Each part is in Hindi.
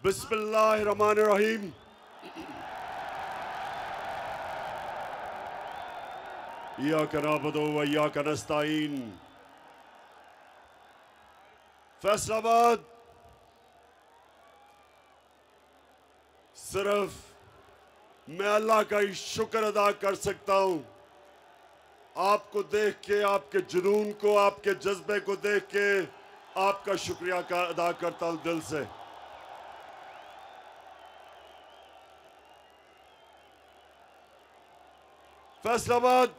बिस्मिल्लाहिर्रहमानिर्रहीम। इय्याका नअबुदु व इय्याका नस्तईन। फैसलाबाद सिर्फ मैं अल्लाह का ही शुक्र अदा कर सकता हूं। आपको देख के, आपके जुनून को, आपके जज्बे को देख के आपका शुक्रिया अदा करता हूं दिल से। फैसलाबाद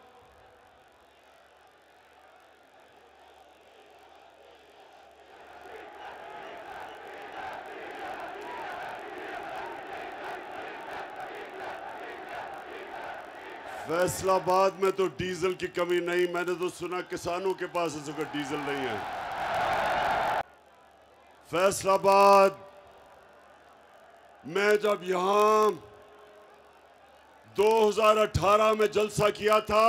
फैसलाबाद में तो डीजल की कमी नहीं। मैंने तो सुना किसानों के पास इस वक्त डीजल नहीं है। फैसलाबाद मैं जब यहां 2018 में जलसा किया था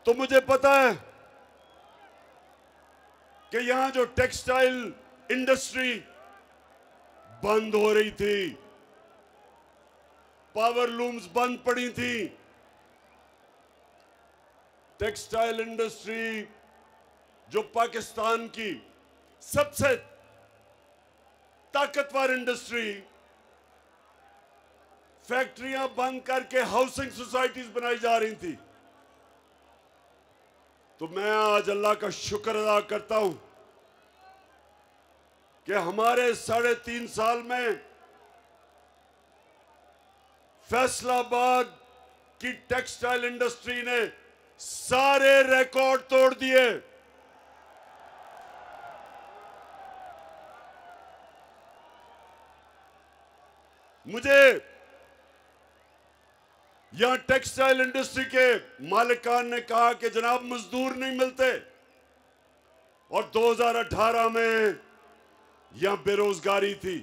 तो मुझे पता है कि यहां जो टेक्सटाइल इंडस्ट्री बंद हो रही थी, पावर लूम्स बंद पड़ी थी। टेक्सटाइल इंडस्ट्री जो पाकिस्तान की सबसे ताकतवर इंडस्ट्री, फैक्ट्रियां बंद करके हाउसिंग सोसाइटीज बनाई जा रही थी। तो मैं आज अल्लाह का शुक्र अदा करता हूं कि हमारे 3.5 साल में फैसलाबाद की टेक्सटाइल इंडस्ट्री ने सारे रिकॉर्ड तोड़ दिए। मुझे यहां टेक्सटाइल इंडस्ट्री के मालिकान ने कहा कि जनाब मजदूर नहीं मिलते, और 2018 में यहां बेरोजगारी थी।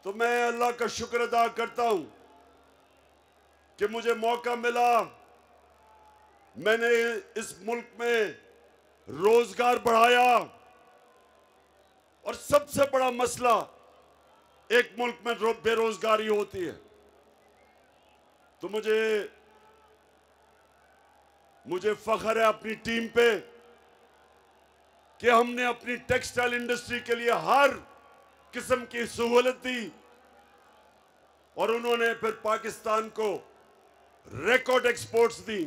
तो मैं अल्लाह का शुक्र अदा करता हूं कि मुझे मौका मिला। मैंने इस मुल्क में रोजगार बढ़ाया, और सबसे बड़ा मसला एक मुल्क में बेरोजगारी होती है। तो मुझे फख्र है अपनी टीम पे कि हमने अपनी टेक्सटाइल इंडस्ट्री के लिए हर किस्म की सहूलत दी, और उन्होंने फिर पाकिस्तान को रिकॉर्ड एक्सपोर्ट्स दी।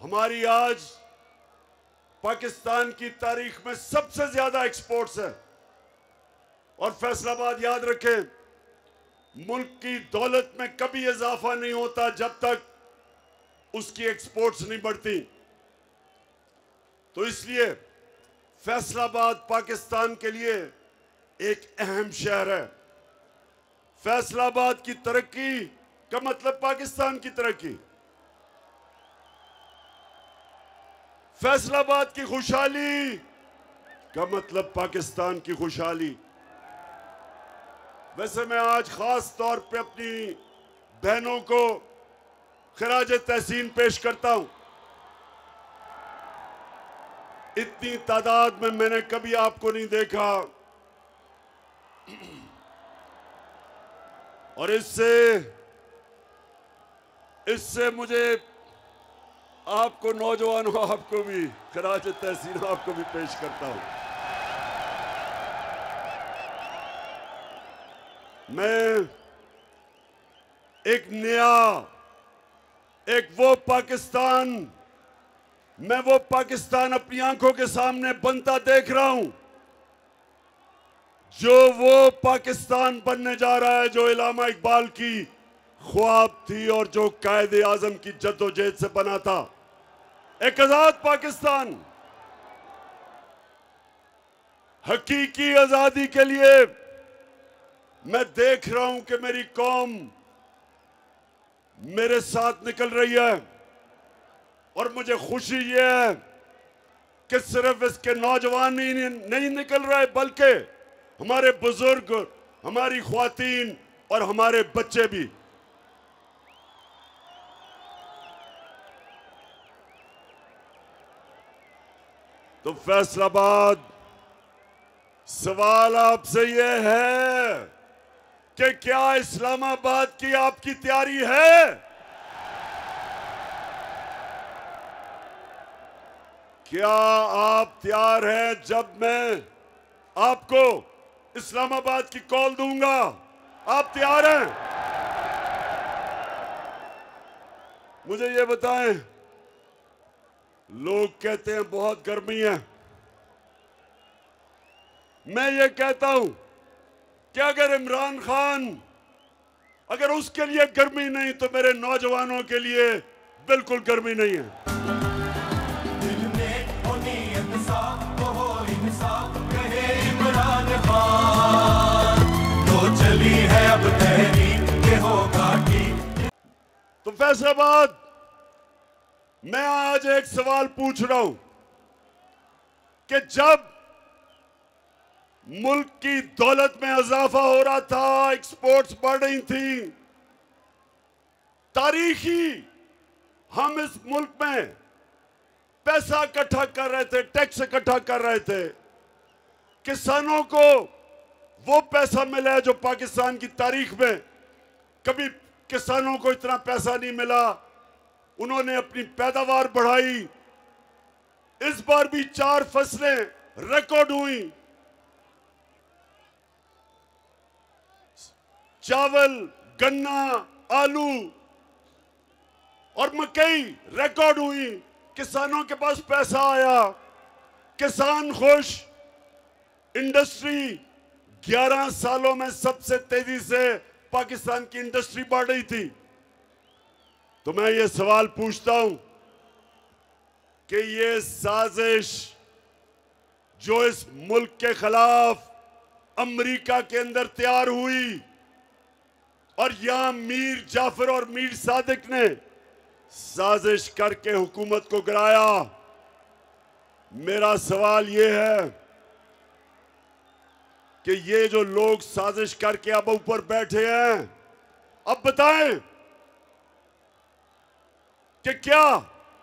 हमारी आज पाकिस्तान की तारीख में सबसे ज्यादा एक्सपोर्ट्स है। और फैसलाबाद याद रखें, मुल्क की दौलत में कभी इजाफा नहीं होता जब तक उसकी एक्सपोर्ट्स नहीं बढ़ती। तो इसलिए फैसलाबाद पाकिस्तान के लिए एक अहम शहर है। फैसलाबाद की तरक्की का मतलब पाकिस्तान की तरक्की। फैसलाबाद की खुशहाली का मतलब पाकिस्तान की खुशहाली। वैसे मैं आज खास तौर पे अपनी बहनों को खिराज तहसीन पेश करता हूं। इतनी तादाद में मैंने कभी आपको नहीं देखा, और इससे मुझे आपको, नौजवानों, आपको भी खिराज तहसीन आपको भी पेश करता हूं। मैं वो पाकिस्तान अपनी आंखों के सामने बनता देख रहा हूं, जो वो पाकिस्तान बनने जा रहा है जो इलामा इकबाल की ख्वाब थी और जो कायदे आजम की जद्दोजहद से बना था। एक आजाद पाकिस्तान। हकीकी आजादी के लिए मैं देख रहा हूं कि मेरी कौम मेरे साथ निकल रही है, और मुझे खुशी ये है कि सिर्फ इसके नौजवान ही नहीं निकल रहे, बल्कि हमारे बुजुर्ग, हमारी ख्वातीन और हमारे बच्चे भी। तो फैसलाबाद सवाल आपसे यह है कि क्या इस्लामाबाद की आपकी तैयारी है? क्या आप तैयार हैं जब मैं आपको इस्लामाबाद की कॉल दूंगा? आप तैयार हैं? मुझे ये बताएं, लोग कहते हैं बहुत गर्मी है। मैं ये कहता हूं कि अगर इमरान खान, अगर उसके लिए गर्मी नहीं तो मेरे नौजवानों के लिए बिल्कुल गर्मी नहीं है। दिल में हो नीयत साफ, तो हो इंसाफ, कहे इमरान खान, तो चली है अब तहरीक के होगा ठीक। तो फैसलाबाद, मैं आज एक सवाल पूछ रहा हूं कि जब मुल्क की दौलत में इजाफा हो रहा था, एक्सपोर्ट्स बढ़ रही थी, तारीखी हम इस मुल्क में पैसा इकट्ठा कर रहे थे, टैक्स इकट्ठा कर रहे थे, किसानों को वो पैसा मिला है जो पाकिस्तान की तारीख में कभी किसानों को इतना पैसा नहीं मिला। उन्होंने अपनी पैदावार बढ़ाई। इस बार भी 4 फसलें रिकॉर्ड हुई। चावल, गन्ना, आलू और मकई रिकॉर्ड हुई। किसानों के पास पैसा आया, किसान खुश। इंडस्ट्री 11 सालों में सबसे तेजी से पाकिस्तान की इंडस्ट्री बढ़ रही थी। तो मैं ये सवाल पूछता हूं कि ये साजिश जो इस मुल्क के खिलाफ अमेरिका के अंदर तैयार हुई और यहां मीर जाफर और मीर सादिक ने साजिश करके हुकूमत को गिराया, मेरा सवाल यह है कि ये जो लोग साजिश करके अब ऊपर बैठे हैं, अब बताएं कि क्या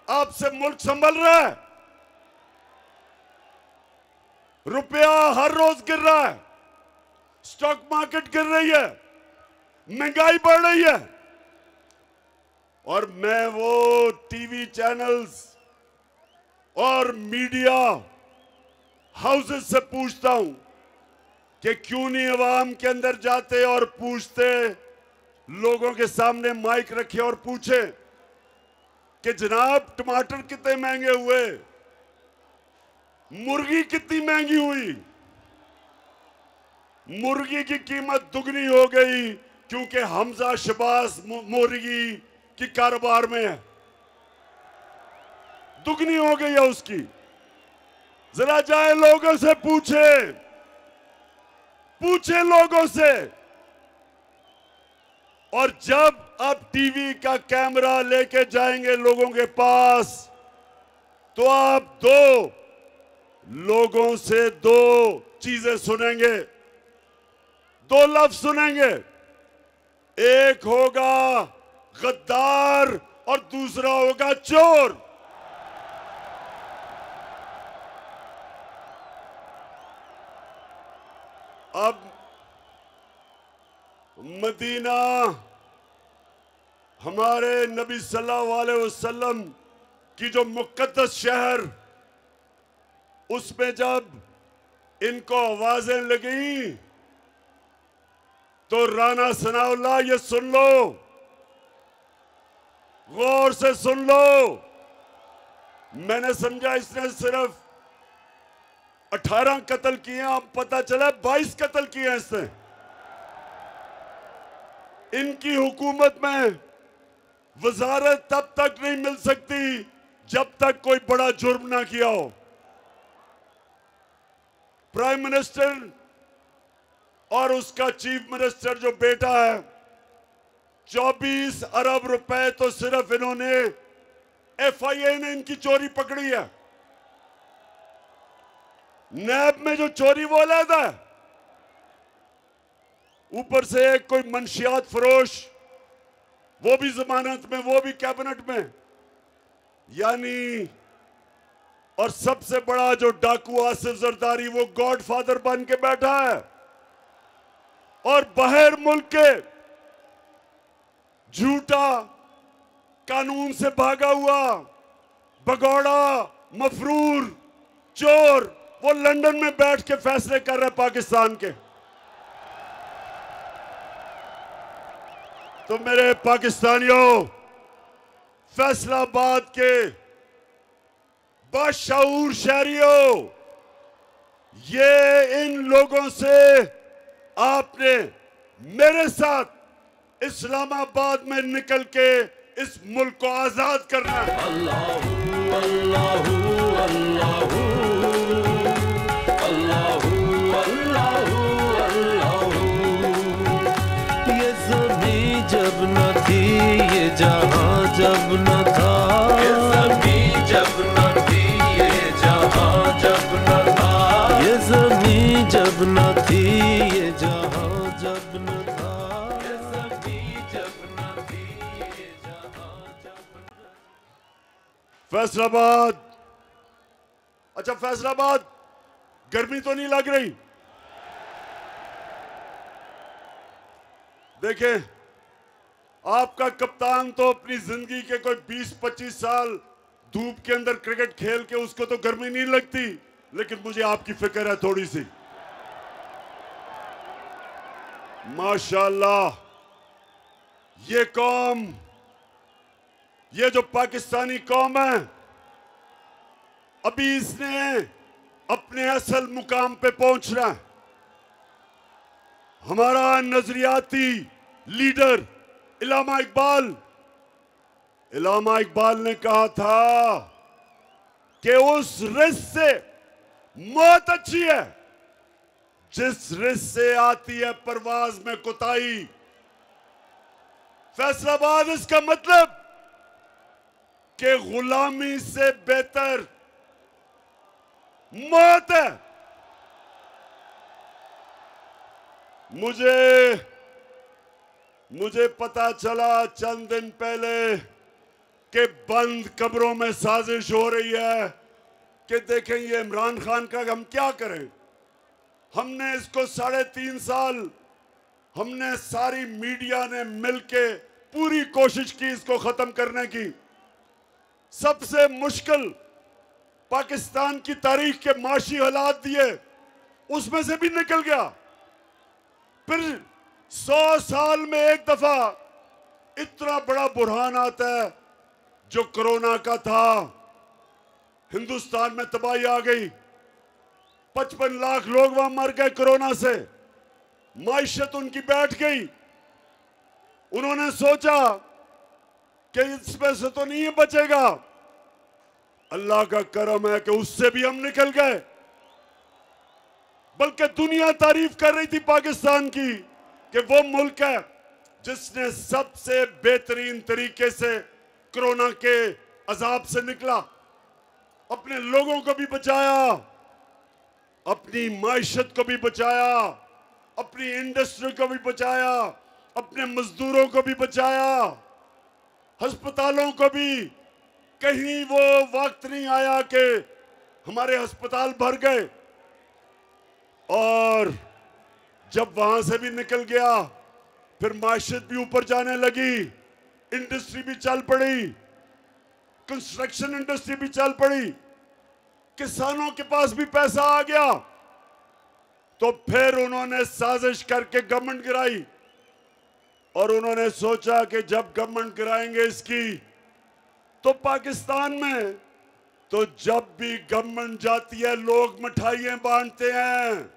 आपसे मुल्क संभल रहा है? रुपया हर रोज गिर रहा है, स्टॉक मार्केट गिर रही है, महंगाई बढ़ रही है। और मैं वो टीवी चैनल्स और मीडिया हाउसेस से पूछता हूं कि क्यों नहीं अवाम के अंदर जाते और पूछते, लोगों के सामने माइक रखे और पूछे कि जनाब टमाटर कितने महंगे हुए, मुर्गी कितनी महंगी हुई। मुर्गी की कीमत दुगनी हो गई क्योंकि हमजा शबास मुर्गी की कारोबार में है, दुगनी हो गई है उसकी। जरा जाए लोगों से पूछे लोगों से। और जब आप टीवी का कैमरा लेके जाएंगे लोगों के पास, तो आप लोगों से 2 चीजें सुनेंगे, 2 लफ्ज सुनेंगे। एक होगा गद्दार और दूसरा होगा चोर। अब मदीना, हमारे नबी सल्लल्लाहु अलैहि वसल्लम की जो मुक़द्दस शहर, उसमें जब इनको आवाजें लगी तो राना सनाउल्लाह, ये सुन लो, गौर से सुन लो। मैंने समझा इसने सिर्फ 18 कत्ल किए, अब पता चला 22 कत्ल किए हैं इसने। इनकी हुकूमत में वजारत तब तक नहीं मिल सकती जब तक कोई बड़ा जुर्म ना किया हो। प्राइम मिनिस्टर और उसका चीफ मिनिस्टर जो बेटा है, 24 अरब रुपए तो सिर्फ इन्होंने, FIA ने इनकी चोरी पकड़ी है। नैब में जो चोरी वो अलग है, ऊपर से एक कोई मंशियात फरोश, वो भी जमानत में, वो भी कैबिनेट में। यानी और सबसे बड़ा जो डाकू आसिफ जरदारी वो गॉडफादर बन के बैठा है और बाहर मुल्क के झूठा कानून से भागा हुआ भगौड़ा मफरूर चोर वो लंदन में बैठ के फैसले कर रहे पाकिस्तान के। तो मेरे पाकिस्तानियों, फैसलाबाद के बाशऊर शहरियों, ये इन लोगों से आपने मेरे साथ इस्लामाबाद में निकल के इस मुल्क को आजाद करना है। अल्लाहू अल्लाहू अल्लाहू अल्लाहू अल्लाहू अल्लाहू। ये ज़मीं जब न थी, ये जहां जब न था, ये ज़मीं जब न थी, ये जहां जब न था, ये ज़मीं जब न थी, ये जहां जब न था, ये ज़मीं जब न थी, ये जहां जब न था। फैसलाबाद, अच्छा फैसलाबाद, गर्मी तो नहीं लग रही? देखें, आपका कप्तान तो अपनी जिंदगी के कोई 20-25 साल धूप के अंदर क्रिकेट खेल के उसको तो गर्मी नहीं लगती, लेकिन मुझे आपकी फिक्र है थोड़ी सी। माशाल्लाह, ये कौम, ये जो पाकिस्तानी कौम है, अभी इसने अपने असल मुकाम पे पहुंचना है। हमारा नजरियाती लीडर इलामा इकबाल ने कहा था कि उस रिस्क से मौत अच्छी है जिस रिस्क से आती है परवाज में कोताही। फैसलाबाद इसका मतलब कि गुलामी से बेहतर मौत है। मुझे पता चला चंद दिन पहले कि बंद कब्रों में साजिश हो रही है कि देखें ये इमरान खान का हम क्या करें। हमने इसको 3.5 साल, हमने सारी मीडिया ने मिलके पूरी कोशिश की इसको खत्म करने की। सबसे मुश्किल पाकिस्तान की तारीख के माशी हालात दिए, उसमें से भी निकल गया। फिर 100 साल में एक दफा इतना बड़ा बुरहान आता है जो कोरोना का था। हिंदुस्तान में तबाही आ गई, 55 लाख लोग वहां मर गए कोरोना से, माइशत उनकी बैठ गई। उन्होंने सोचा कि इसमें से तो नहीं बचेगा। अल्लाह का करम है कि उससे भी हम निकल गए, बल्कि दुनिया तारीफ कर रही थी पाकिस्तान की कि वो मुल्क है जिसने सबसे बेहतरीन तरीके से कोरोना के अजाब से निकला, अपने लोगों को भी बचाया, अपनी माइशत को भी बचाया, अपनी इंडस्ट्री को भी बचाया, अपने मजदूरों को भी बचाया, अस्पतालों को भी। कहीं वो वक्त नहीं आया कि हमारे अस्पताल भर गए। और जब वहां से भी निकल गया, फिर माशियत भी ऊपर जाने लगी, इंडस्ट्री भी चल पड़ी, कंस्ट्रक्शन इंडस्ट्री भी चल पड़ी, किसानों के पास भी पैसा आ गया। तो फिर उन्होंने साजिश करके गवर्नमेंट गिराई और उन्होंने सोचा कि जब गवर्नमेंट गिराएंगे इसकी, तो पाकिस्तान में तो जब भी गवर्नमेंट जाती है लोग मिठाइयां बांटते हैं।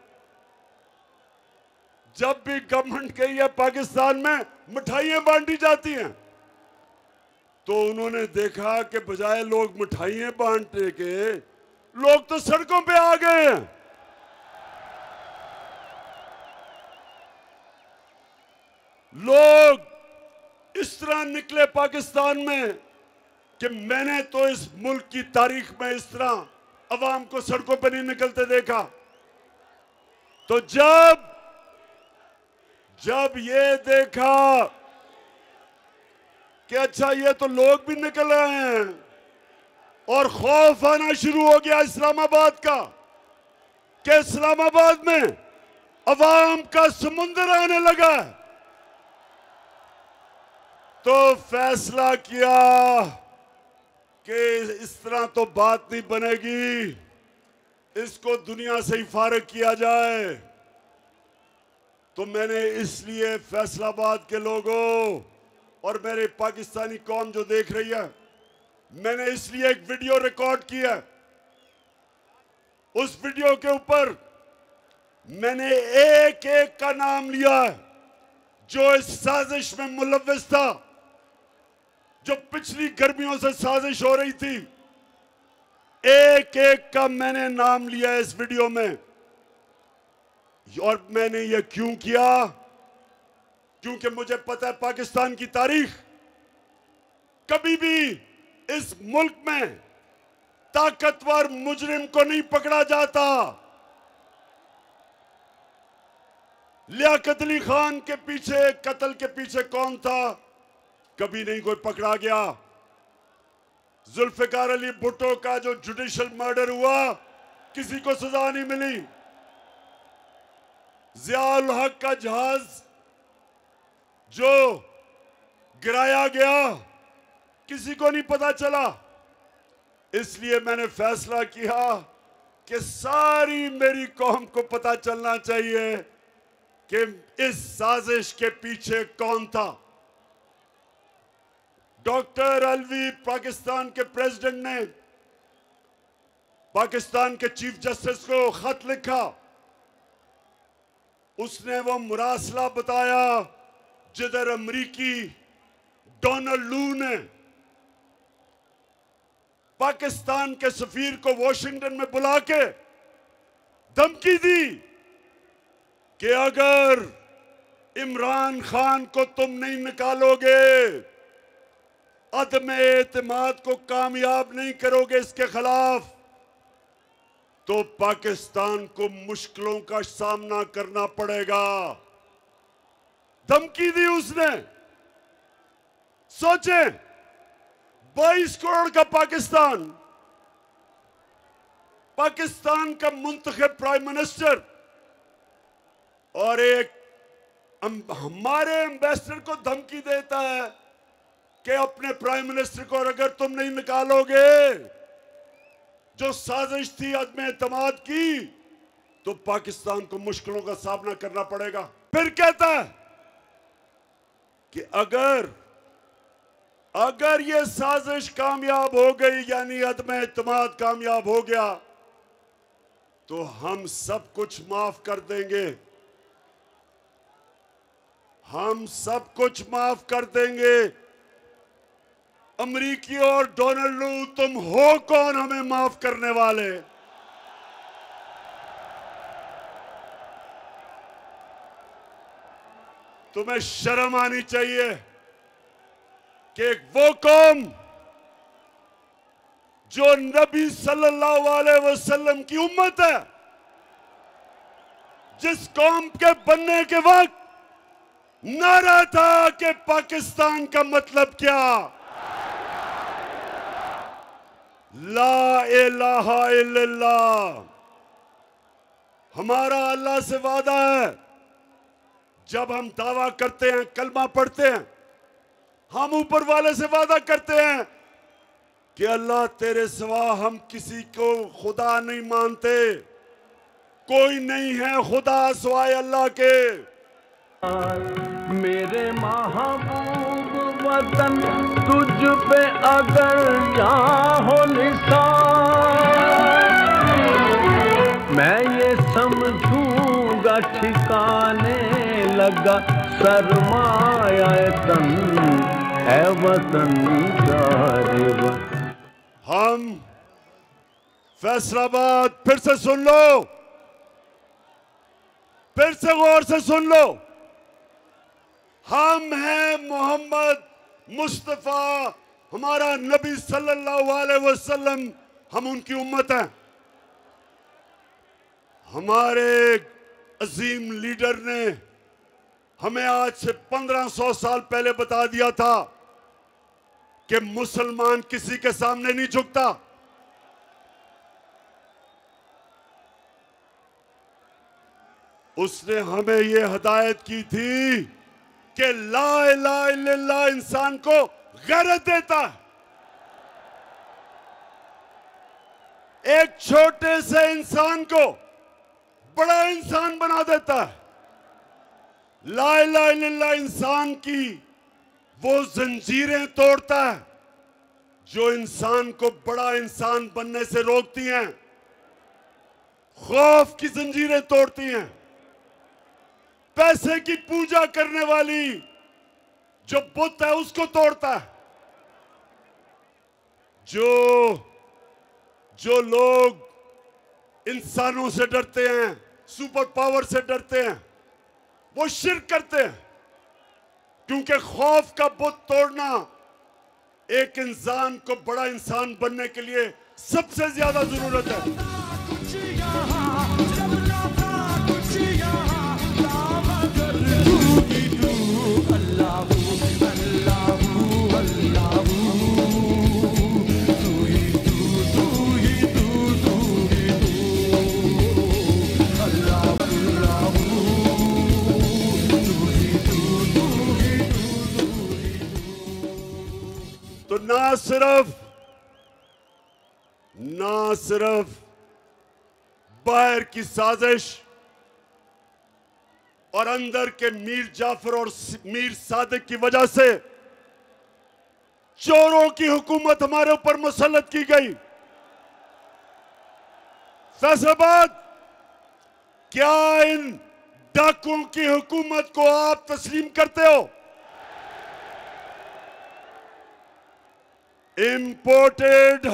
जब भी गवर्नमेंट गई है पाकिस्तान में मिठाइयां बांटी जाती हैं। तो उन्होंने देखा कि बजाय लोग मिठाइयां बांटने के, लोग तो सड़कों पे आ गए हैं। लोग इस तरह निकले पाकिस्तान में कि मैंने तो इस मुल्क की तारीख में इस तरह अवाम को सड़कों पर नहीं निकलते देखा। तो जब ये देखा कि अच्छा ये तो लोग भी निकल आए हैं, और खौफ आना शुरू हो गया इस्लामाबाद का कि इस्लामाबाद में अवाम का समुंदर आने लगा। तो फैसला किया कि इस तरह तो बात नहीं बनेगी, इसको दुनिया से ही फारिग किया जाए। तो मैंने इसलिए फैसलाबाद के लोगों और मेरे पाकिस्तानी कौम जो देख रही है, मैंने इसलिए एक वीडियो रिकॉर्ड किया। उस वीडियो के ऊपर मैंने एक एक का नाम लिया जो इस साजिश में मुलव्विस था, जो पिछली गर्मियों से साजिश हो रही थी। एक एक का मैंने नाम लिया इस वीडियो में। और मैंने ये क्यों किया? क्योंकि मुझे पता है पाकिस्तान की तारीख, कभी भी इस मुल्क में ताकतवर मुजरिम को नहीं पकड़ा जाता। लियाकत अली खान के पीछे, कत्ल के पीछे कौन था? कभी नहीं कोई पकड़ा गया। जुल्फिकार अली भुट्टो का जो जुडिशियल मर्डर हुआ, किसी को सजा नहीं मिली। जियाउल हक का जहाज जो गिराया गया, किसी को नहीं पता चला। इसलिए मैंने फैसला किया कि सारी मेरी कौम को पता चलना चाहिए कि इस साजिश के पीछे कौन था। डॉक्टर अलवी, पाकिस्तान के प्रेसिडेंट ने पाकिस्तान के चीफ जस्टिस को खत लिखा। उसने वो मुरासला बताया जिधर अमरीकी डोनाल्ड लू ने पाकिस्तान के सफीर को वॉशिंगटन में बुला के धमकी दी कि अगर इमरान खान को तुम नहीं निकालोगे, अदम एतमाद को कामयाब नहीं करोगे इसके खिलाफ, तो पाकिस्तान को मुश्किलों का सामना करना पड़ेगा। धमकी दी उसने। सोचें, 22 करोड़ का पाकिस्तान, पाकिस्तान का मुंतखब प्राइम मिनिस्टर और एक हमारे एम्बेसडर को धमकी देता है कि अपने प्राइम मिनिस्टर को अगर तुम नहीं निकालोगे, जो साजिश थी अदम एतमाद की, तो पाकिस्तान को मुश्किलों का सामना करना पड़ेगा। फिर कहता है कि अगर ये साजिश कामयाब हो गई, यानी अदम एतमाद कामयाब हो गया, तो हम सब कुछ माफ कर देंगे, हम सब कुछ माफ कर देंगे। अमरीकी और डोनाल्ड लू, तुम हो कौन हमें माफ करने वाले? तुम्हें शर्म आनी चाहिए कि वो कौम जो नबी सल्लल्लाहु अलैहि वसल्लम की उम्मत है, जिस कौम के बनने के वक्त नारा था कि पाकिस्तान का मतलब क्या, ला इलाहा इल्लल्लाह। हमारा अल्लाह से वादा है, जब हम दावा करते हैं, कलमा पढ़ते हैं, हम ऊपर वाले से वादा करते हैं कि अल्लाह तेरे सिवा हम किसी को खुदा नहीं मानते, कोई नहीं है खुदा सिवाय अल्लाह के। मेरे महबूब वतन तुझ पे अगर यहाँ हो निसार, मैं ये समझूंगा ठिकाने लगा सरमाया तन है वतन जारिब। हम फैसलाबाद, फिर से सुन लो, फिर से गौर से सुन लो, हम हैं मोहम्मद मुस्तफा, हमारा नबी सल्लल्लाहु अलैहि वसल्लम, हम उनकी उम्मत हैं। हमारे अजीम लीडर ने हमें आज से 1500 साल पहले बता दिया था कि मुसलमान किसी के सामने नहीं झुकता, उसने हमें ये हिदायत की थी कि ला इलाहा इल्लल्लाह इंसान को गैरत देता है। एक छोटे से इंसान को बड़ा इंसान बना देता है। ला इलाहा इल्लल्लाह इंसान की वो जंजीरें तोड़ता है जो इंसान को बड़ा इंसान बनने से रोकती हैं। खौफ की जंजीरें तोड़ती हैं। पैसे की पूजा करने वाली जो बुत है उसको तोड़ता है। जो लोग इंसानों से डरते हैं, सुपर पावर से डरते हैं, वो शिर्क करते हैं, क्योंकि खौफ का बुत तोड़ना एक इंसान को बड़ा इंसान बनने के लिए सबसे ज्यादा जरूरत है। तो ना सिर्फ बाहर की साजिश और अंदर के मीर जाफर और मीर सादिक की वजह से चोरों की हुकूमत हमारे ऊपर मुसल्लत की गई। फैसलाबाद, क्या इन डाकुओं की हुकूमत को आप तस्लीम करते हो? इंपोर्टेड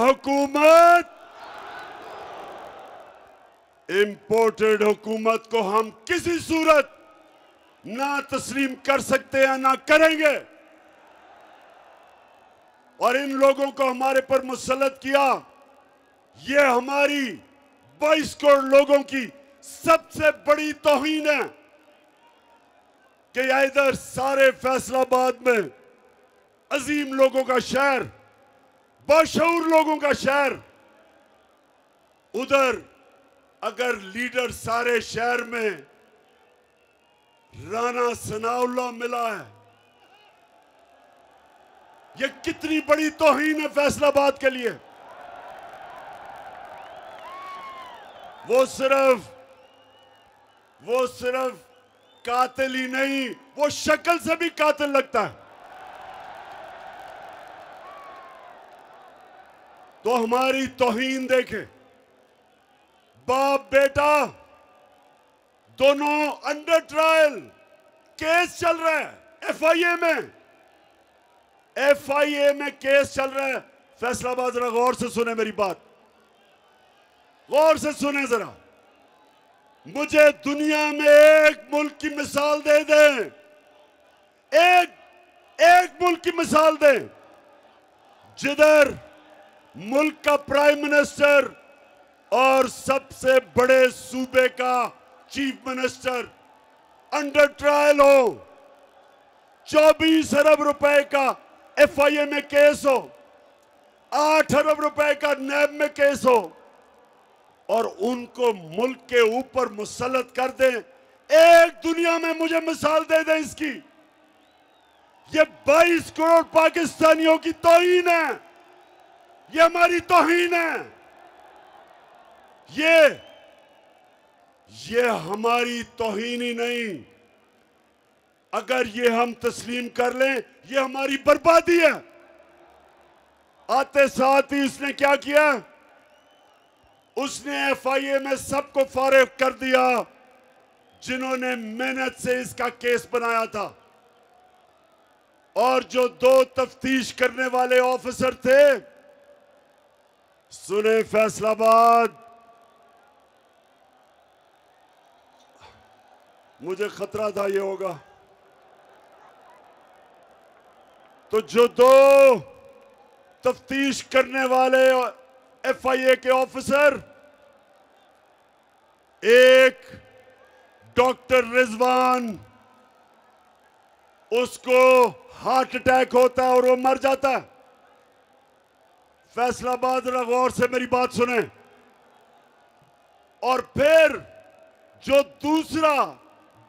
हुकूमत को हम किसी सूरत ना तस्लीम कर सकते हैं, ना करेंगे। और इन लोगों को हमारे पर मुसल्लत किया, ये हमारी 22 करोड़ लोगों की सबसे बड़ी तौहीन है कि इधर सारे फैसलाबाद में अजीम लोगों का शहर, बाशऊर लोगों का शहर, उधर अगर लीडर सारे शहर में राणा सनाउल्लाह मिला है, ये कितनी बड़ी तौहीन है फैसलाबाद के लिए। वो सिर्फ कातिल ही नहीं, वो शक्ल से भी कातिल लगता है। तो हमारी तौहीन देखे, बाप बेटा दोनों अंडर ट्रायल, केस चल रहा है एफआईए में केस चल रहा है। फैसलाबाद, जरा गौर से सुने मेरी बात, गौर से सुने जरा। मुझे दुनिया में एक मुल्क की मिसाल दे दें, एक मुल्क की मिसाल दें जिधर मुल्क का प्राइम मिनिस्टर और सबसे बड़े सूबे का चीफ मिनिस्टर अंडर ट्रायल हो, 24 अरब रुपए का एफआईए में केस हो, 8 अरब रुपए का नैब में केस हो, और उनको मुल्क के ऊपर मुसल्लत कर दें। एक दुनिया में मुझे मिसाल दे दें इसकी। ये 22 करोड़ पाकिस्तानियों की तौहीन है, ये हमारी तौहीन है। ये हमारी तौहीन ही नहीं, अगर ये हम तस्लीम कर लें, ये हमारी बर्बादी है। आते साथ ही इसने क्या किया, उसने एफआईए में सबको फारिग कर दिया जिन्होंने मेहनत से इसका केस बनाया था। और जो 2 तफ्तीश करने वाले ऑफिसर थे, सुने फैसलाबाद, मुझे खतरा था ये होगा, तो जो 2 तफ्तीश करने वाले एफआईए के ऑफिसर, एक डॉक्टर रिजवान, उसको हार्ट अटैक होता है और वो मर जाता है। फैसलाबाद, जरा गौर से मेरी बात सुने। और फिर जो दूसरा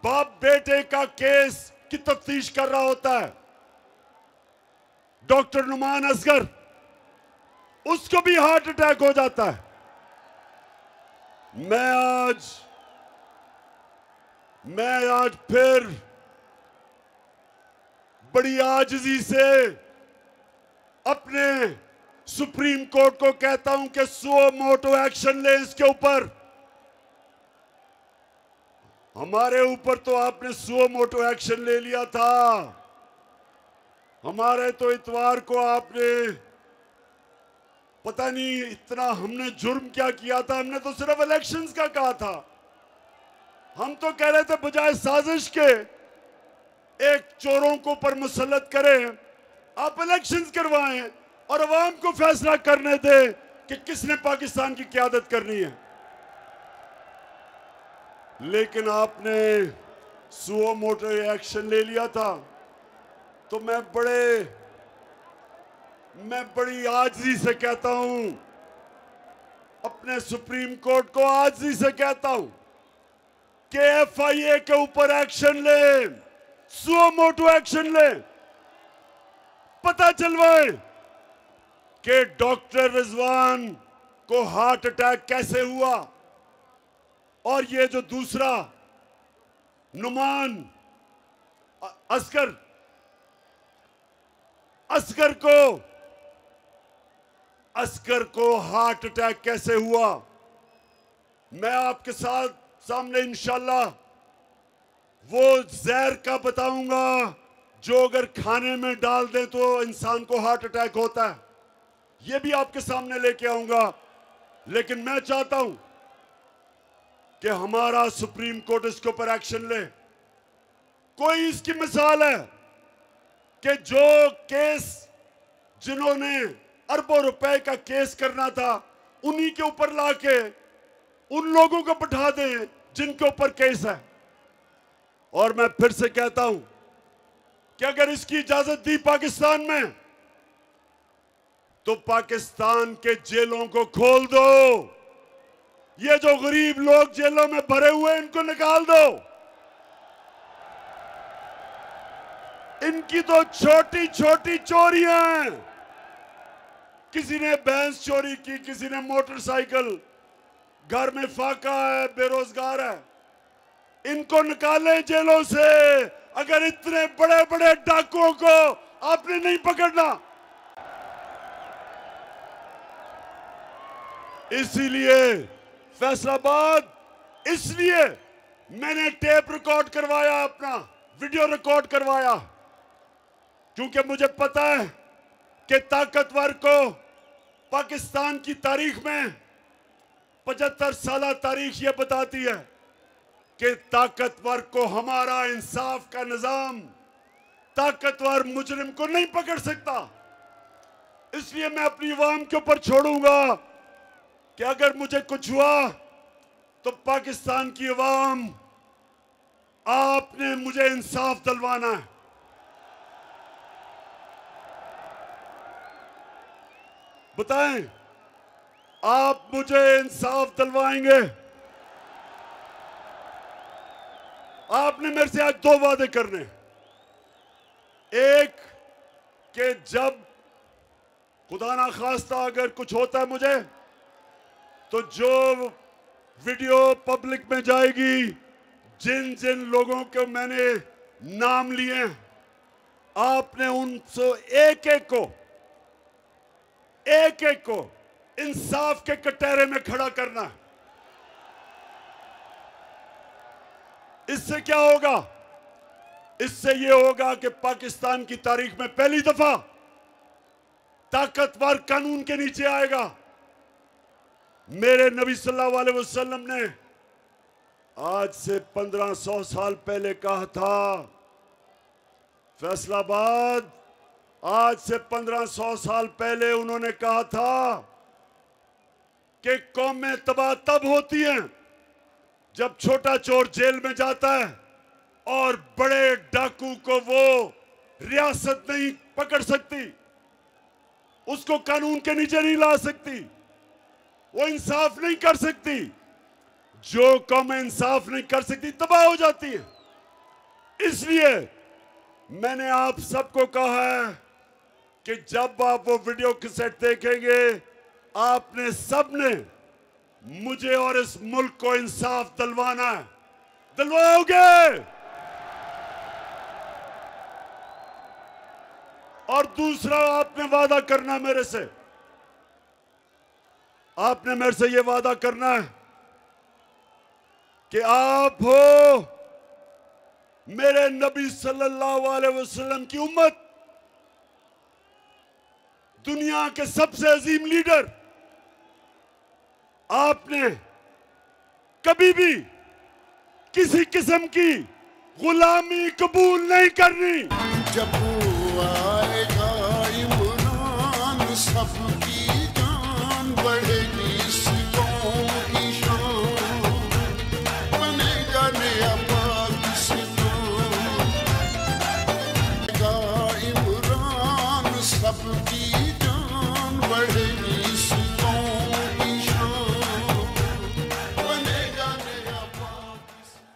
बाप बेटे का केस की तफ्तीश कर रहा होता है, डॉक्टर नुमान असगर, उसको भी हार्ट अटैक हो जाता है। मैं आज फिर बड़ी आजिज़ी से अपने सुप्रीम कोर्ट को कहता हूं कि सुओ मोटो एक्शन ले इसके ऊपर। हमारे ऊपर तो आपने सुओ मोटो एक्शन ले लिया था। हमारे तो इतवार को आपने पता नहीं इतना हमने जुर्म क्या किया था। हमने तो सिर्फ इलेक्शंस का कहा था। हम तो कह रहे थे बजाय साजिश के एक चोरों को ऊपर मुसल्लत करें, आप इलेक्शंस करवाएं और अवाम को फैसला करने दें कि किसने पाकिस्तान की क़यादत करनी है। लेकिन आपने सुओ मोटो एक्शन ले लिया था। तो मैं बड़ी आजिज़ी से कहता हूं, अपने सुप्रीम कोर्ट को आजिज़ी से कहता हूं कि FIA के ऊपर एक्शन ले, सुओ मोटो एक्शन ले, पता चलवाए कि डॉक्टर रिजवान को हार्ट अटैक कैसे हुआ और ये जो दूसरा नुमान असगर को हार्ट अटैक कैसे हुआ। मैं आपके सामने इंशाल्लाह वो जहर का बताऊंगा जो अगर खाने में डाल दें तो इंसान को हार्ट अटैक होता है। ये भी आपके सामने लेके आऊंगा। लेकिन मैं चाहता हूं कि हमारा सुप्रीम कोर्ट इसके ऊपर एक्शन ले। कोई इसकी मिसाल है कि जो केस जिन्होंने अरबों रुपए का केस करना था उन्हीं के ऊपर लाके उन लोगों को बैठा दें जिनके ऊपर केस है। और मैं फिर से कहता हूं कि अगर इसकी इजाजत दी पाकिस्तान में तो पाकिस्तान के जेलों को खोल दो। ये जो गरीब लोग जेलों में भरे हुए हैं इनको निकाल दो। इनकी तो छोटी छोटी चोरियां हैं। किसी ने भैंस चोरी की, किसी ने मोटरसाइकिल, घर में फाका है, बेरोजगार है, इनको निकाले जेलों से। अगर इतने बड़े बड़े डाकुओं को आपने नहीं पकड़ना, इसीलिए फैसलाबाद, इसलिए मैंने टेप रिकॉर्ड करवाया, अपना वीडियो रिकॉर्ड करवाया, क्योंकि मुझे पता है कि ताकतवर को पाकिस्तान की तारीख में 75 साल तारीख ये बताती है कि ताकतवर को हमारा इंसाफ का निजाम, ताकतवर मुजरिम को नहीं पकड़ सकता। इसलिए मैं अपनी अवाम के ऊपर छोड़ूंगा कि अगर मुझे कुछ हुआ तो पाकिस्तान की अवाम, आपने मुझे इंसाफ दिलवाना है। बताएं, आप मुझे इंसाफ दिलवाएंगे? आपने मेरे से आज 2 वादे करने। एक कि जब खुदा ना खास्ता अगर कुछ होता है मुझे, तो जो वीडियो पब्लिक में जाएगी, जिन जिन लोगों के मैंने नाम लिए, आपने उनसे एक एक को इंसाफ के कटहरे में खड़ा करना है। इससे क्या होगा? इससे यह होगा कि पाकिस्तान की तारीख में पहली दफा ताकतवर कानून के नीचे आएगा। मेरे नबी सल्लल्लाहु अलैहि वसल्लम ने आज से 1500 साल पहले कहा था, फैसलाबाद, आज से 1500 साल पहले उन्होंने कहा था कि कौमें तबाह तब होती हैं जब छोटा चोर जेल में जाता है और बड़े डाकू को वो रियासत नहीं पकड़ सकती, उसको कानून के नीचे नहीं ला सकती, वो इंसाफ नहीं कर सकती। जो कौमें इंसाफ नहीं कर सकती तबाह हो जाती है। इसलिए मैंने आप सबको कहा है कि जब आप वो वीडियो कैसेट देखेंगे, आपने सबने मुझे और इस मुल्क को इंसाफ दिलवाना है। दिलवाओगे? और दूसरा, आपने वादा करना मेरे से, आपने मेरे से ये वादा करना है कि आप हो मेरे नबी सल्लल्लाहु अलैहि वसल्लम की उम्मत, दुनिया के सबसे अजीम लीडर। आपने कभी भी किसी किस्म की गुलामी कबूल नहीं करनी। जब आएगा इमरान, सबकी जान बढ़ेगी, सिखों की शान बनेगा नया पाकिस्तान। इमरान, सबकी जान बढ़ेगी, सिखों की शान बनेगा नया पाकिस्तान।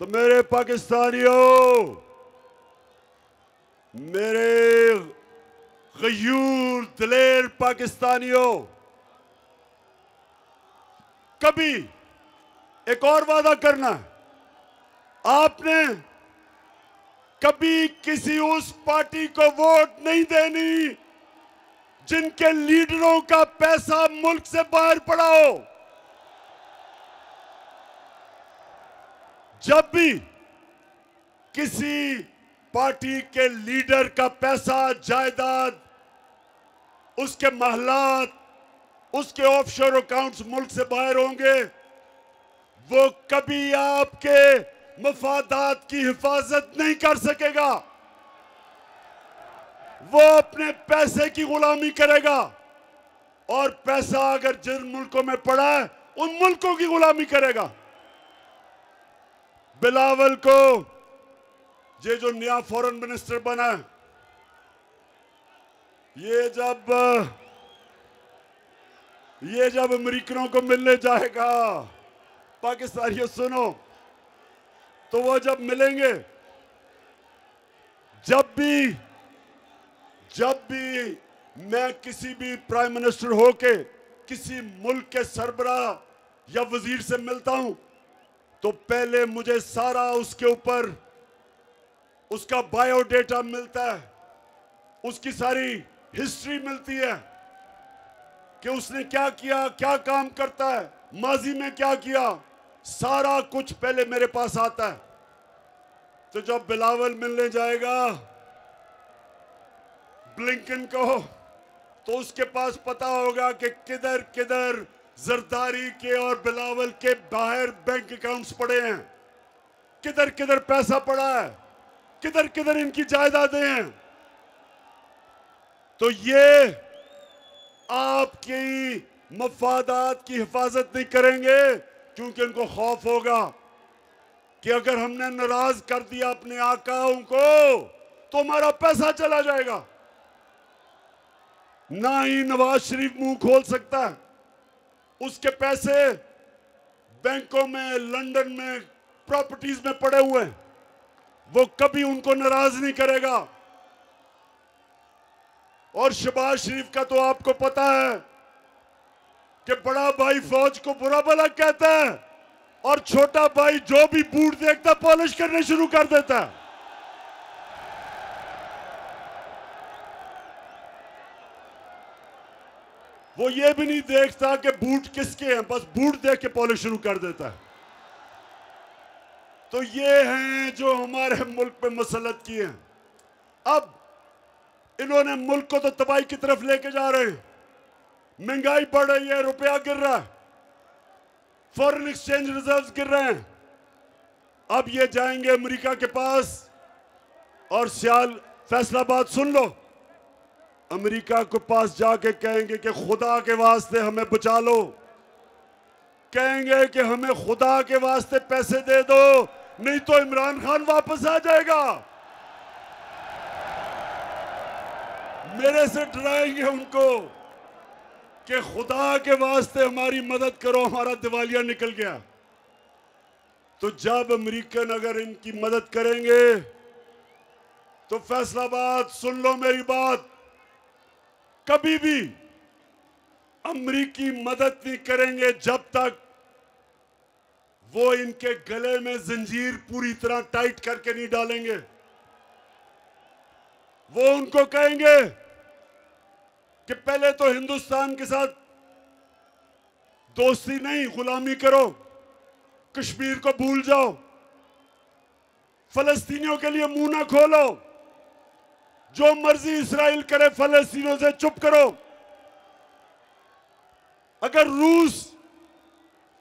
तो मेरे पाकिस्तानियों, मेरे गयूर दिलेर पाकिस्तानियों, कभी एक और वादा करना, आपने कभी किसी उस पार्टी को वोट नहीं देनी जिनके लीडरों का पैसा मुल्क से बाहर पड़ा हो। जब भी किसी पार्टी के लीडर का पैसा, जायदाद, उसके महलात, उसके ऑफशोर अकाउंट्स मुल्क से बाहर होंगे, वो कभी आपके मफादात की हिफाजत नहीं कर सकेगा। वो अपने पैसे की गुलामी करेगा, और पैसा अगर जिन मुल्कों में पड़ा है उन मुल्कों की गुलामी करेगा। बिलावल को ये जो नया फॉरेन मिनिस्टर बना है, ये जब अमेरिकनों को मिलने जाएगा, पाकिस्तानियों सुनो, तो वो जब मिलेंगे, जब भी मैं किसी भी प्राइम मिनिस्टर होके किसी मुल्क के सरबराह या वजीर से मिलता हूं, तो पहले मुझे सारा उसके ऊपर उसका बायोडेटा मिलता है, उसकी सारी हिस्ट्री मिलती है कि उसने क्या किया, क्या काम करता है, माजी में क्या किया, सारा कुछ पहले मेरे पास आता है। तो जब बिलावल मिलने जाएगा ब्लिंकन को, तो उसके पास पता होगा कि किधर किधर जरदारी के और बिलावल के बाहर बैंक अकाउंट्स पड़े हैं, किधर किधर पैसा पड़ा है, किधर किधर इनकी जायदादें हैं। तो ये आपकी मफादात की हिफाजत नहीं करेंगे, क्योंकि उनको खौफ होगा कि अगर हमने नाराज कर दिया अपने आकाओं को तो हमारा पैसा चला जाएगा। ना ही नवाज शरीफ मुंह खोल सकता है, उसके पैसे बैंकों में, लंदन में, प्रॉपर्टीज में पड़े हुए हैं, वो कभी उनको नाराज नहीं करेगा। और शहबाज शरीफ का तो आपको पता है कि बड़ा भाई फौज को बुरा भला कहता है, और छोटा भाई जो भी बूट देखता पॉलिश करने शुरू कर देता है। वो ये भी नहीं देखता कि बूट किसके हैं, बस बूट देख के पॉलिश शुरू कर देता है। तो ये हैं जो हमारे मुल्क पे मसलत किए हैं। अब इन्होंने मुल्क को तो तबाही की तरफ लेके जा रहे हैं, महंगाई बढ़ रही है, रुपया गिर रहा है, फॉरेन एक्सचेंज रिजर्व्स गिर रहे हैं। अब ये जाएंगे अमेरिका के पास और सियाल फैसलाबाद सुन लो, अमेरिका के पास जाके कहेंगे कि खुदा के वास्ते हमें बचा लो, कहेंगे कि हमें खुदा के वास्ते पैसे दे दो, नहीं तो इमरान खान वापस आ जाएगा। मेरे से डराएंगे उनको कि खुदा के वास्ते हमारी मदद करो, हमारा दिवालिया निकल गया। तो जब अमेरिकन अगर इनकी मदद करेंगे तो फैसलाबाद सुन लो मेरी बात, कभी भी अमेरिकी मदद नहीं करेंगे जब तक वो इनके गले में जंजीर पूरी तरह टाइट करके नहीं डालेंगे। वो उनको कहेंगे कि पहले तो हिंदुस्तान के साथ दोस्ती नहीं, गुलामी करो, कश्मीर को भूल जाओ, फलस्तीनियों के लिए मुंह ना खोलो, जो मर्जी इस्राइल करे फलस्तीनियों से चुप करो। अगर रूस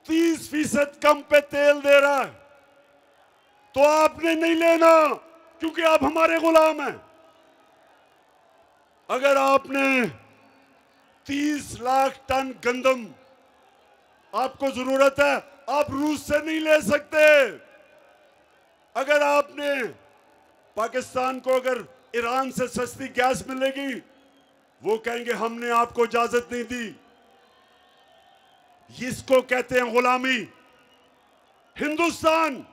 30% कम पे तेल दे रहा है तो आपने नहीं लेना, क्योंकि आप हमारे गुलाम हैं। अगर आपने 30 लाख टन गंदम आपको जरूरत है, आप रूस से नहीं ले सकते। अगर आपने पाकिस्तान को अगर ईरान से सस्ती गैस मिलेगी, वो कहेंगे हमने आपको इजाजत नहीं दी। इसको कहते हैं गुलामी। हिंदुस्तान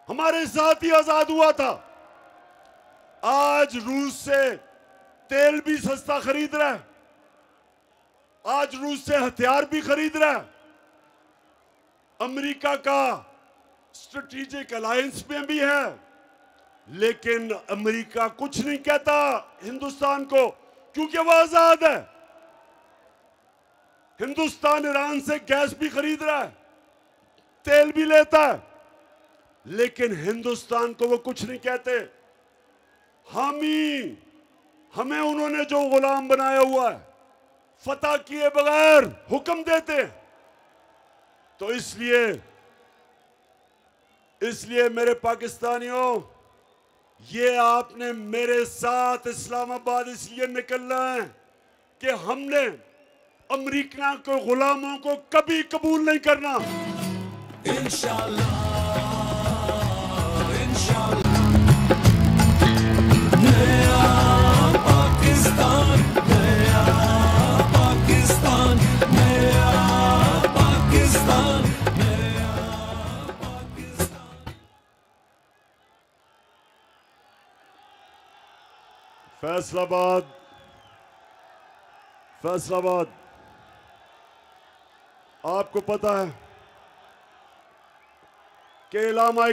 हमारे साथ ही आजाद हुआ था, आज रूस से तेल भी सस्ता खरीद रहा है, आज रूस से हथियार भी खरीद रहा है। अमेरिका का स्ट्रेटेजिक अलायंस में भी है, लेकिन अमेरिका कुछ नहीं कहता हिंदुस्तान को, क्योंकि वह आजाद है। हिंदुस्तान ईरान से गैस भी खरीद रहा है, तेल भी लेता है, लेकिन हिंदुस्तान को वो कुछ नहीं कहते। हमें उन्होंने जो गुलाम बनाया हुआ है, फतह किए बगैर हुक्म देते। तो इसलिए मेरे पाकिस्तानियों, ये आपने मेरे साथ इस्लामाबाद इसलिए निकलना है कि हमने अमेरिका के गुलामों को कभी कबूल नहीं करना। इंशाल्लाह, इंशाल्लाह, नया पाकिस्तान, नया पाकिस्तान, नया पाकिस्तान, नया पाकिस्तान। फैसलाबाद आपको पता है कि इलामा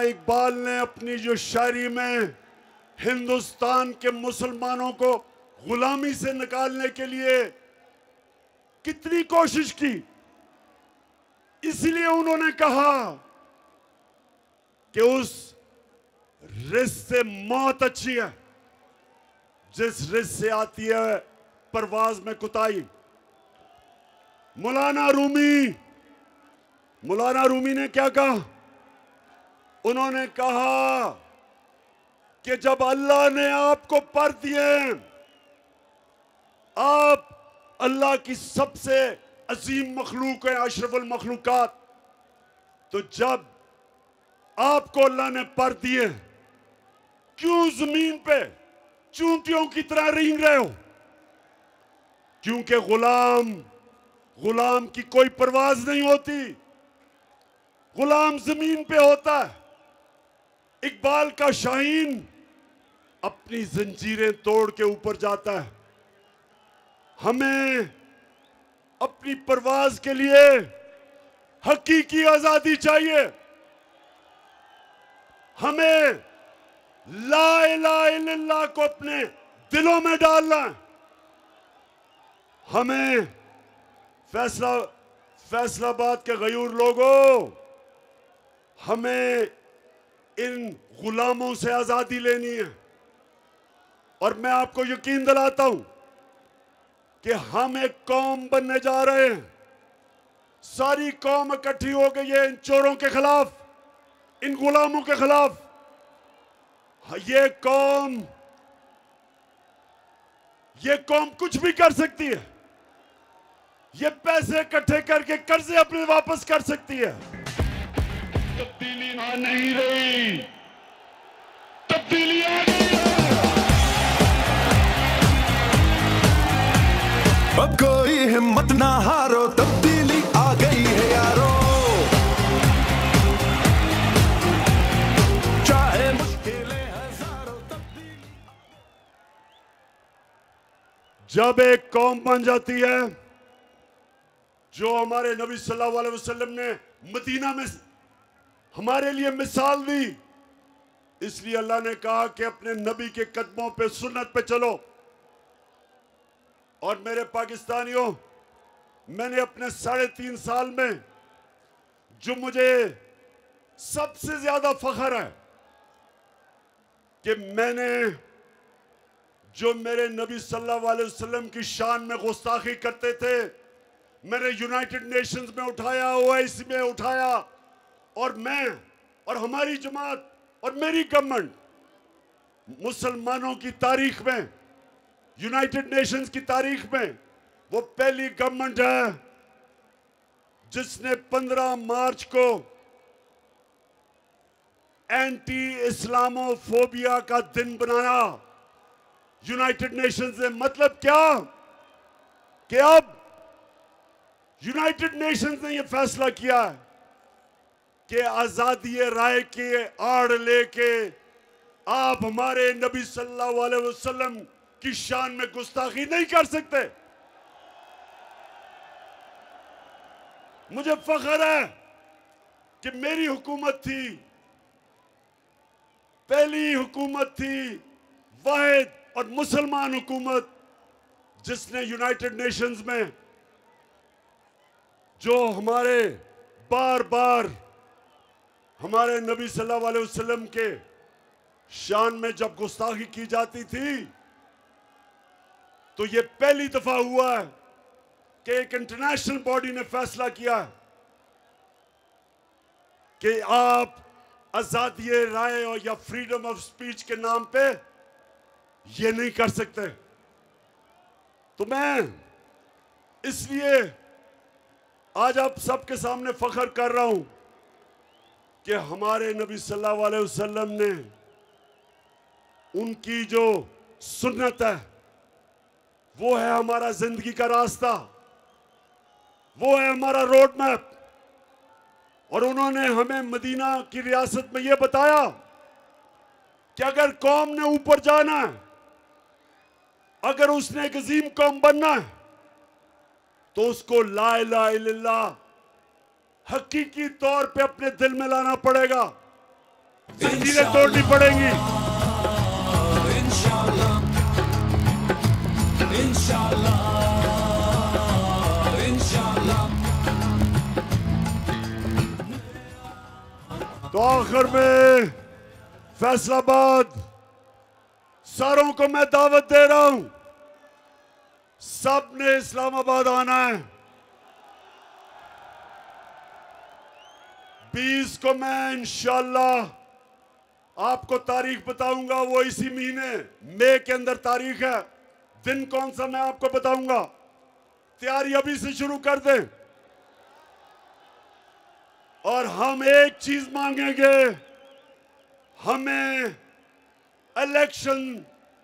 इकबाल ने अपनी जो शायरी में हिंदुस्तान के मुसलमानों को गुलामी से निकालने के लिए कितनी कोशिश की। इसलिए उन्होंने कहा कि उस रिस्क से मौत अच्छी है जिस रिस्क से आती है परवाज में कुताई। मौलाना रूमी ने क्या कहा? उन्होंने कहा कि जब अल्लाह ने आपको पर दिए, आप अल्लाह की सबसे अजीम मखलूक है, अशरफुल मखलूकात, तो जब आपको अल्लाह ने पर दिए, क्यों जमीन पे चूंटियों की तरह रेंग रहे हो? क्योंकि गुलाम की कोई परवाज नहीं होती, गुलाम जमीन पे होता है। इकबाल का शाहीन अपनी जंजीरें तोड़ के ऊपर जाता है। हमें अपनी परवाज के लिए हकीकी आजादी चाहिए। हमें ला इलाहा इल्लल्लाह को अपने दिलों में डालना है। हमें फैसलाबाद के गयूर लोगों, हमें इन गुलामों से आजादी लेनी है। और मैं आपको यकीन दिलाता हूं कि हम एक कौम बनने जा रहे हैं। सारी कौम इकट्ठी हो गई है इन चोरों के खिलाफ, इन गुलामों के खिलाफ। ये कौम कुछ भी कर सकती है। ये पैसे इकट्ठे करके कर्जे अपने वापस कर सकती है। तब्दीली आ नहीं रही, तब्दीली आ गई है। अब कोई हिम्मत ना हारो, तब्दीली आ गई है यारो। चाहे मुश्किलें हजारों, तब्दीली। जब एक कौम बन जाती है, जो हमारे नबी सल्लल्लाहु अलैहि वसल्लम ने मदीना में हमारे लिए मिसाल दी, इसलिए अल्लाह ने कहा कि अपने नबी के कदमों पे, सुन्नत पे चलो। और मेरे पाकिस्तानियों, मैंने अपने 3.5 साल में जो मुझे सबसे ज्यादा फख्र है कि मैंने जो मेरे नबी सल्लल्लाहु अलैहि वसल्लम की शान में गुस्ताखी करते थे, मैंने यूनाइटेड नेशंस में उठाया, ओआईसी में उठाया, और मैं और हमारी जमात और मेरी गवर्नमेंट मुसलमानों की तारीख में, यूनाइटेड नेशंस की तारीख में वो पहली गवर्नमेंट है जिसने 15 मार्च को एंटी इस्लामोफोबिया का दिन बनाया यूनाइटेड नेशंस ने। मतलब क्या कि अब यूनाइटेड नेशंस ने यह फैसला किया है कि आजादी राय के आड़ लेके आप हमारे नबी सल्लल्लाहु अलैहि वसल्लम की शान में गुस्ताखी नहीं कर सकते। मुझे फख्र है कि मेरी हुकूमत थी, पहली हुकूमत थी वाहिद और मुसलमान हुकूमत, जिसने यूनाइटेड नेशंस में जो हमारे बार बार हमारे नबी सल्लल्लाहु अलैहि वसल्लम के शान में जब गुस्ताखी की जाती थी, तो ये पहली दफा हुआ है कि एक इंटरनेशनल बॉडी ने फैसला किया कि आप आजादी राय और या फ्रीडम ऑफ स्पीच के नाम पे ये नहीं कर सकते। तो मैं इसलिए आज आप सबके सामने फख्र कर रहा हूं कि हमारे नबी सल्लल्लाहु अलैहि वसल्लम ने उनकी जो सुन्नत है वो है हमारा जिंदगी का रास्ता, वो है हमारा रोड मैप। और उन्होंने हमें मदीना की रियासत में यह बताया कि अगर कौम ने ऊपर जाना है, अगर उसने एक अजीम कौम बनना है, तो उसको ला इलाहा इल्लल्लाह हकीकी तौर पे अपने दिल में लाना पड़ेगा, जंजीरें तोड़नी पड़ेंगी। इंशाअल्लाह, इंशाअल्लाह, इंशाअल्लाह। तो आखिर में फैसलाबाद सारों को मैं दावत दे रहा हूं, सब ने इस्लामाबाद आना है। 20 को मैं इंशाअल्लाह आपको तारीख बताऊंगा, वो इसी महीने मई के अंदर तारीख है। दिन कौन सा मैं आपको बताऊंगा, तैयारी अभी से शुरू कर दें। और हम एक चीज मांगेंगे, हमें इलेक्शन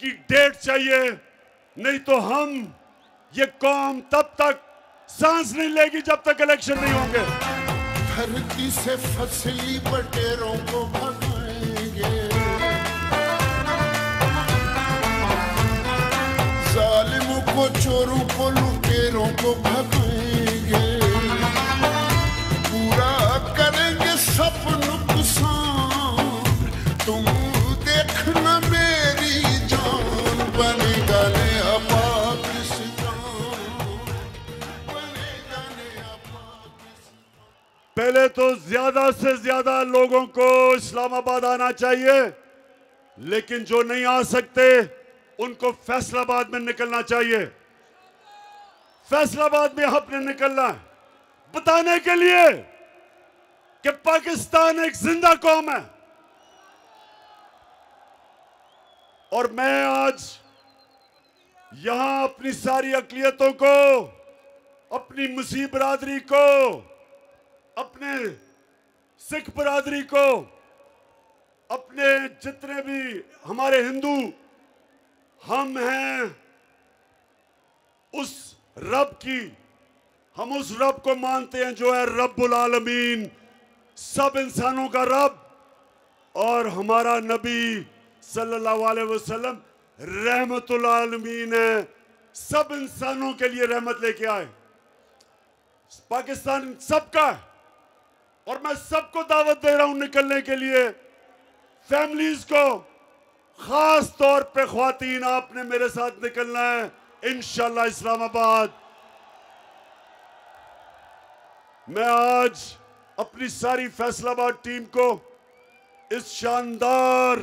की डेट चाहिए, नहीं तो हम ये कौम तब तक सांस नहीं लेगी जब तक इलेक्शन नहीं होंगे। धरती से फसली बटेरों को भगाएंगे, जालिमों को, चोरों को, लुटेरों को भगाएंगे, पूरा करेंगे सब नुकसान। तुम देखना मेरी जान, बनेगा नया पाकिस्तान, बनेगा नया पाकिस्तान। पहले तो ज्यादा से ज्यादा लोगों को इस्लामाबाद आना चाहिए, लेकिन जो नहीं आ सकते उनको फैसलाबाद में निकलना चाहिए। फैसलाबाद में आपने निकलना है बताने के लिए कि पाकिस्तान एक जिंदा कौम है। और मैं आज यहां अपनी सारी अक़लियतों को, अपनी मुस्लिम बरादरी को, अपने सिख बरादरी को, अपने जितने भी हमारे हिंदू हम हैं, उस रब की, हम उस रब को मानते हैं जो है रब्बुल आलमीन, सब इंसानों का रब। और हमारा नबी सल्लल्लाहु अलैहि वसल्लम रहमतुल आलमीन है, सब इंसानों के लिए रहमत लेके आए। पाकिस्तान सबका है और मैं सबको दावत दे रहा हूं निकलने के लिए। फैमिलीज को, खास तौर पे ख्वातीन, आपने मेरे साथ निकलना है इंशाल्लाह इस्लामाबाद। मैं आज अपनी सारी फैसलाबाद टीम को इस शानदार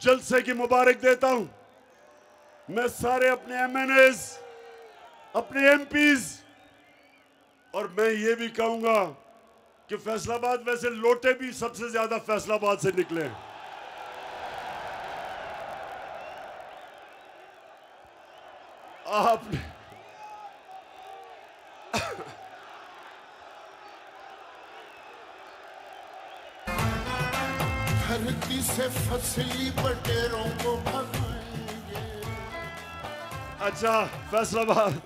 जलसे की मुबारक देता हूं। मैं सारे अपने एमएनएस, अपने एमपीज, और मैं ये भी कहूंगा कि फैसलाबाद, वैसे लोटे भी सबसे ज्यादा फैसलाबाद से निकले हैं। आपने धरती से फसली बटेरों को भगाएंगे। अच्छा फैसलाबाद,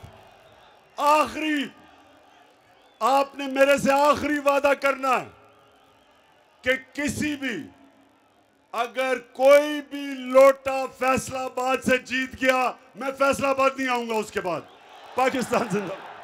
आखिरी, आपने मेरे से आखिरी वादा करना है कि किसी भी, अगर कोई भी लोटा फैसलाबाद से जीत गया, मैं फैसलाबाद नहीं आऊंगा उसके बाद। पाकिस्तान जिंदाबाद।